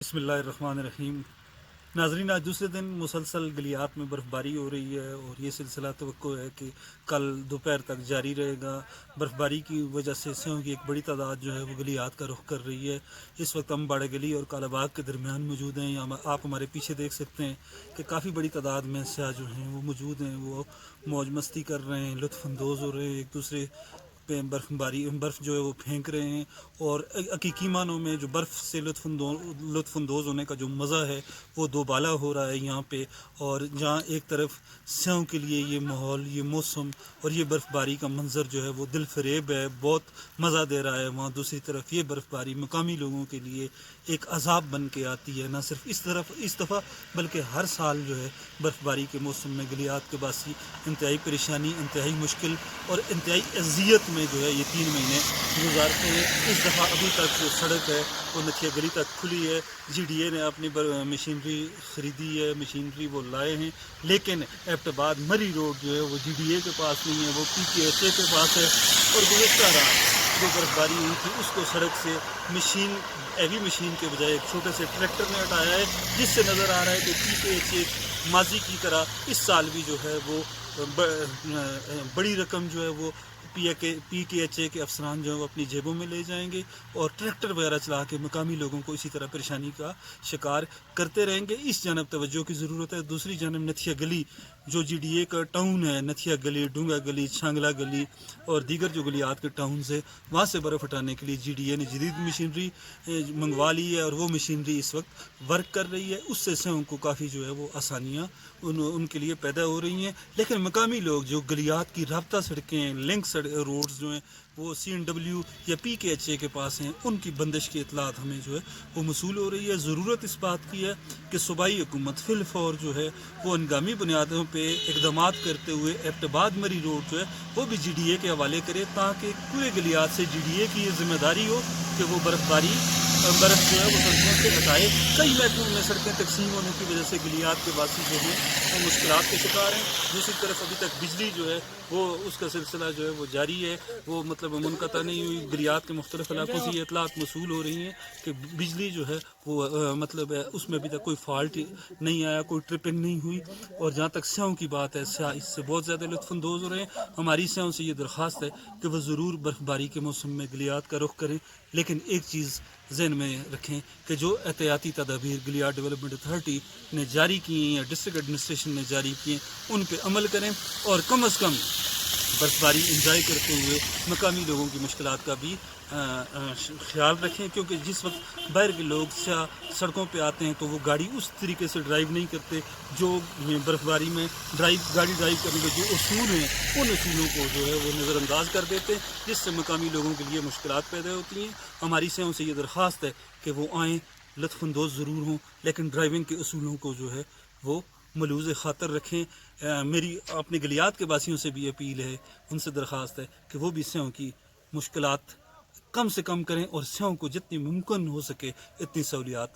बिस्मिल्लाहिर्रहमानिर्रहीम। नाजरीन, आज दूसरे दिन मुसलसल गलियात में बर्फ़ बारी हो रही है और ये सिलसिला तवक्को है कि कल दोपहर तक जारी रहेगा। बर्फ़बारी की वजह से स्यों की एक बड़ी तादाद जो है वो गलियात का रुख कर रही है। इस वक्त हम बाड़ा गली और कालाबाग के दरमियान मौजूद हैं। यहाँ आप हमारे पीछे देख सकते हैं कि काफ़ी बड़ी तादाद में स्याह जो हैं वो मौजूद हैं। वो मौज मस्ती कर रहे हैं, लुत्फ़अंदोज़ हो रहे हैं, एक दूसरे पे बर्फ़ जो है वो फेंक रहे हैं। और हकीकी मानों में जो बर्फ़ से लुत्फ़अंदोज़ होने का जो मज़ा है वो दोबाला हो रहा है यहाँ पे। और जहाँ एक तरफ स्याहों के लिए ये माहौल, ये मौसम और ये बर्फ़बारी का मंज़र जो है वो दिल फरेब है, बहुत मज़ा दे रहा है, वहाँ दूसरी तरफ ये बर्फ़बारी मकामी लोगों के लिए एक अज़ाब बन के आती है। ना सिर्फ इस दफ़ा बल्कि हर साल जो है बर्फ़बारी के मौसम में गलियात के बासी इंतहाई परेशानी, इंतहाई मुश्किल और इंतहाई अजियत में जो है ये 3 महीने गुजारते हैं। इस दफ़ा अभी तक जो सड़क है वो नथिया गली तक खुली है। GDA ने अपनी मशीनरी ख़रीदी है, मशीनरी वो लाए हैं, लेकिन एबटाबाद मरी रोड जो है वो GDA के पास नहीं है, वो PKHA के पास है। और गुज़श्ता रात जो बर्फ़बारी हुई थी उसको सड़क से हैवी मशीन के बजाय एक छोटे से ट्रैक्टर ने हटाया है, जिससे नज़र आ रहा है कि PKHA माजी की तरह इस साल भी जो है वो बड़ी रकम जो है वो PKHA के अफसरान जो है वो अपनी जेबों में ले जाएंगे और ट्रैक्टर वगैरह चला के मकामी लोगों को इसी तरह परेशानी का शिकार करते रहेंगे। इस जानब तवज्जो की ज़रूरत है। दूसरी जानब नथिया गली जो GDA का टाउन है, नथिया गली, डूंगा गली, छांगला गली और दीगर जो गलियात के टाउन है, वहाँ से बर्फ़ हटाने के लिए GDA ने जदीद मशीनरी मंगवा ली है और वो मशीनरी इस वक्त वर्क कर रही है। उससे उनको काफ़ी जो है वो आसानियाँ उनके लिए पैदा हो रही हैं। लेकिन मकामी लोग जो गलियात की राब्ता सड़कें, लिंक रोड्स जो हैं वो CNW या PKHA के पास हैं, उनकी बंदिश की इतलात हमें जो है वो मसूल हो रही है। ज़रूरत इस बात की है कि सूबाई हुकूमत फिलफौर जो है वो हंगामी बुनियादों पे इक़दामात करते हुए एबटाबाद मरी रोड जो है वो भी GDA के हवाले करे, ताकि पूरे गलियात से GDA की ये जिम्मेदारी हो कि वो बर्फ़ जो है वो सड़कों से हटाए। कई महकमों में सड़कें तकसीम होने की वजह से गलियात के वासी जो हैं वो मुश्किलात के शिकार हैं। दूसरी तरफ अभी तक बिजली जो है वो उसका सिलसिला जो है वो जारी है, वो मतलब मुनक़ता नहीं हुई। गलियात के मुख्तलिफ़ इलाकों से ये इतलात मसूल हो रही हैं कि बिजली जो है वो मतलब उसमें अभी तक कोई फॉल्ट नहीं आया, कोई ट्रिपिंग नहीं हुई। और जहाँ तक स्याहों की बात है, स्याह इससे बहुत ज़्यादा लुत्फ़अंदोज़ हो रहे हैं। हमारी स्याहों से ये दरख्वास्त है कि वह ज़रूर बर्फ़बारी के मौसम में गलियात का रुख करें, लेकिन एक चीज़ जहन में रखें कि जो एहतियाती तदाबीर गलियात डेवलपमेंट अथॉरिटी ने जारी की हैं या डिस्ट्रिक्ट एडमिनिस्ट्रेशन ने जारी किए हैं उन पर अमल करें और कम अज़ कम बर्फ़बारी इंजॉय करते हुए मकामी लोगों की मुश्किलात का भी ख्याल रखें। क्योंकि जिस वक्त बाहर के लोग सड़कों पे आते हैं तो वो गाड़ी उस तरीके से ड्राइव नहीं करते जो बर्फ़बारी में गाड़ी ड्राइव करने के जो उसूल हैं उन उसूलों को जो है वो नज़रअंदाज कर देते हैं, जिससे मकामी लोगों के लिए मुश्किलात पैदा होती हैं। हमारी से उनसे ये दरख्वास्त है कि वो आएँ, लुत्फ़अंदोज़ ज़रूर हों, लेकिन ड्राइविंग के उसूलों को जो है वो मलूज़ ख़ातर रखें। मेरी अपने गलियात के वासियों से भी अपील है, उनसे दरख्वास्त है कि वो भी स्याहों की मुश्किलात कम से कम करें और स्याहों को जितनी मुमकिन हो सके इतनी सहूलियात